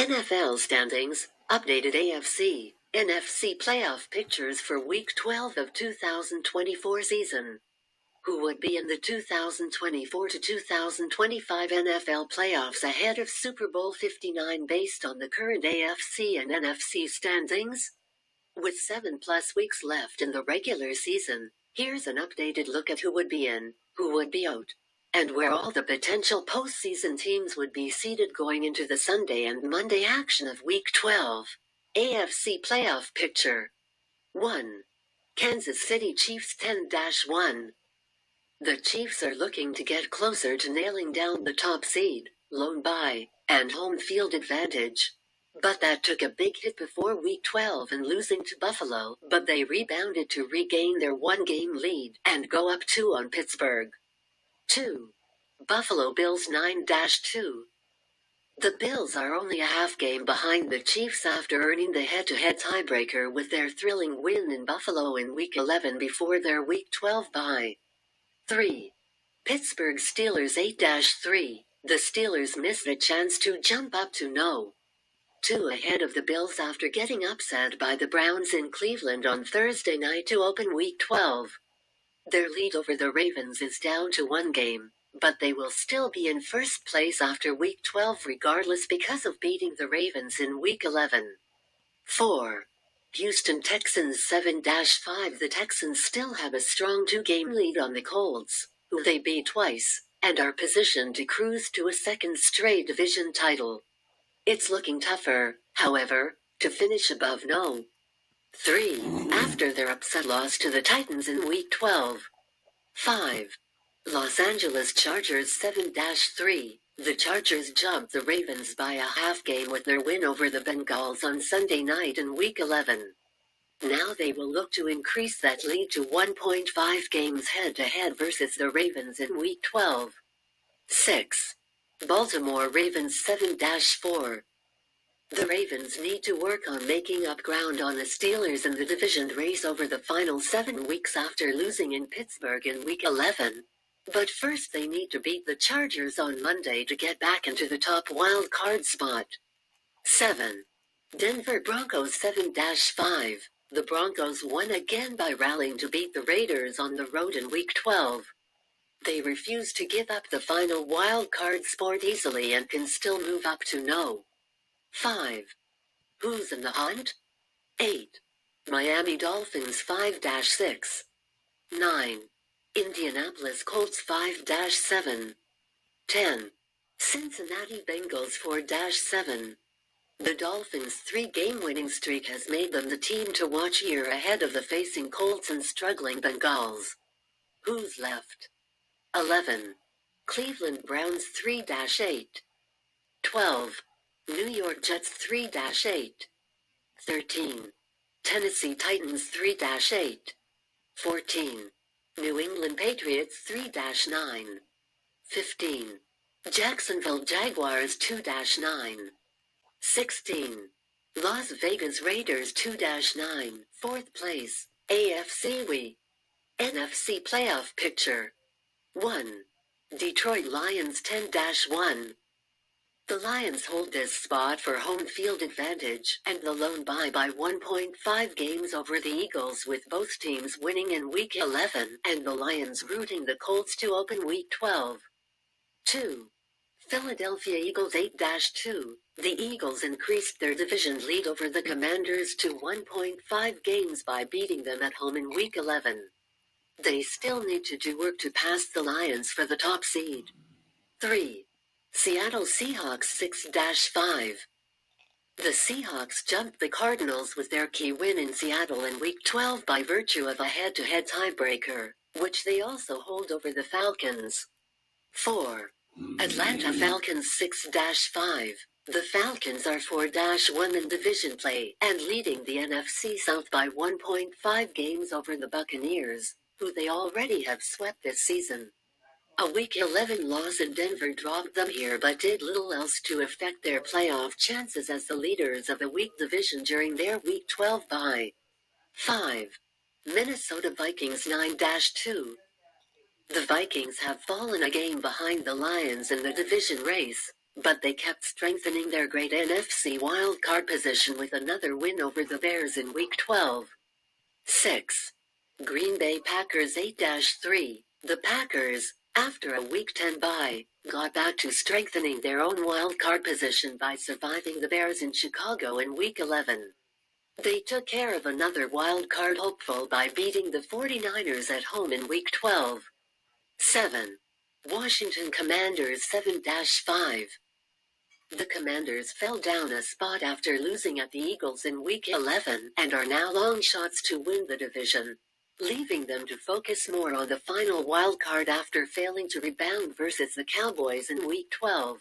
NFL standings, updated AFC, NFC playoff pictures for Week 12 of 2024 season. Who would be in the 2024 to 2025 NFL playoffs ahead of Super Bowl 59 based on the current AFC and NFC standings? With 7+ weeks left in the regular season, here's an updated look at who would be in, who would be out, and where all the potential postseason teams would be seated going into the Sunday and Monday action of Week 12. AFC playoff picture. 1. Kansas City Chiefs 10-1. The Chiefs are looking to get closer to nailing down the top seed, lone bye, and home field advantage. But that took a big hit before Week 12 and losing to Buffalo, but they rebounded to regain their one-game lead and go up 2 on Pittsburgh. 2. Buffalo Bills 9-2. The Bills are only a half game behind the Chiefs after earning the head-to-head tiebreaker with their thrilling win in Buffalo in Week 11 before their Week 12 bye. 3. Pittsburgh Steelers 8-3. The Steelers missed a chance to jump up to 2 ahead of the Bills after getting upset by the Browns in Cleveland on Thursday night to open Week 12. Their lead over the Ravens is down to 1 game, but they will still be in first place after Week 12 regardless because of beating the Ravens in Week 11. 4. Houston Texans 7-5. The Texans still have a strong 2-game lead on the Colts, who they beat twice, and are positioned to cruise to a second straight division title. It's looking tougher, however, to finish above 3 after their upset loss to the Titans in Week 12. 5. Los Angeles Chargers 7-3. The Chargers jumped the Ravens by a half game with their win over the Bengals on Sunday night in Week 11. Now they will look to increase that lead to 1.5 games head-to-head versus the Ravens in Week 12. 6. Baltimore Ravens 7-4. The Ravens need to work on making up ground on the Steelers in the division race over the final 7 weeks after losing in Pittsburgh in Week 11. But first they need to beat the Chargers on Monday to get back into the top wild card spot. 7. Denver Broncos 7-5. The Broncos won again by rallying to beat the Raiders on the road in Week 12. They refuse to give up the final wild card spot easily and can still move up to 5. Who's in the hunt? 8. Miami Dolphins 5-6. 9. Indianapolis Colts 5-7. 10. Cincinnati Bengals 4-7. The Dolphins' 3-game winning streak has made them the team to watch year ahead of the facing Colts and struggling Bengals. Who's left? 11. Cleveland Browns 3-8. 12. New York Jets 3-8. 13. Tennessee Titans 3-8. 14. New England Patriots 3-9. 15. Jacksonville Jaguars 2-9. 16. Las Vegas Raiders 2-9. 4th place, AFC NFC playoff picture. 1. Detroit Lions 10-1. The Lions hold this spot for home field advantage and the lone bye by 1.5 games over the Eagles, with both teams winning in Week 11 and the Lions routing the Colts to open Week 12. 2. Philadelphia Eagles 8-2. The Eagles increased their division lead over the Commanders to 1.5 games by beating them at home in Week 11. They still need to do work to pass the Lions for the top seed. 3. Seattle Seahawks 6-5. The Seahawks jumped the Cardinals with their key win in Seattle in Week 12 by virtue of a head-to-head tiebreaker, which they also hold over the Falcons. 4. Atlanta Falcons 6-5. The Falcons are 4-1 in division play and leading the NFC South by 1.5 games over the Buccaneers, who they already have swept this season. A Week 11 loss in Denver dropped them here but did little else to affect their playoff chances as the leaders of the weak division during their Week 12 bye. 5. Minnesota Vikings 9-2. The Vikings have fallen a game behind the Lions in the division race, but they kept strengthening their great NFC wildcard position with another win over the Bears in Week 12. 6. Green Bay Packers 8-3. The Packers, after a Week 10 bye, got back to strengthening their own wildcard position by surviving the Bears in Chicago in Week 11. They took care of another wildcard hopeful by beating the 49ers at home in Week 12. 7. Washington Commanders 7-5. The Commanders fell down a spot after losing at the Eagles in Week 11 and are now long shots to win the division, leaving them to focus more on the final wildcard after failing to rebound versus the Cowboys in Week 12.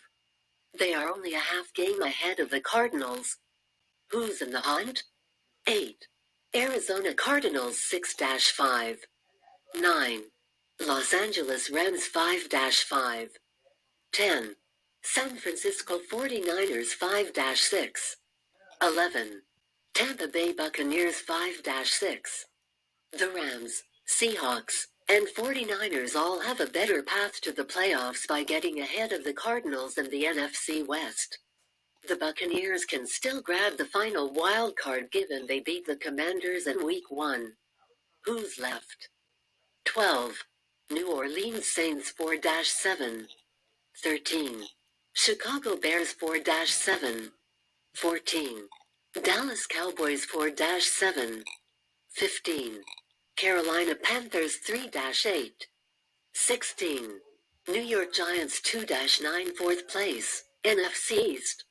They are only a half game ahead of the Cardinals. Who's in the hunt? 8. Arizona Cardinals 6-5. 9. Los Angeles Rams 5-5. 10. San Francisco 49ers 5-6. 11. Tampa Bay Buccaneers 5-6. The Rams, Seahawks, and 49ers all have a better path to the playoffs by getting ahead of the Cardinals and the NFC West. The Buccaneers can still grab the final wild card given they beat the Commanders in Week 1. Who's left? 12. New Orleans Saints 4-7. 13. Chicago Bears 4-7. 14. Dallas Cowboys 4-7. 15. Carolina Panthers 3-8. 16. New York Giants 2-9 4th place, NFC East.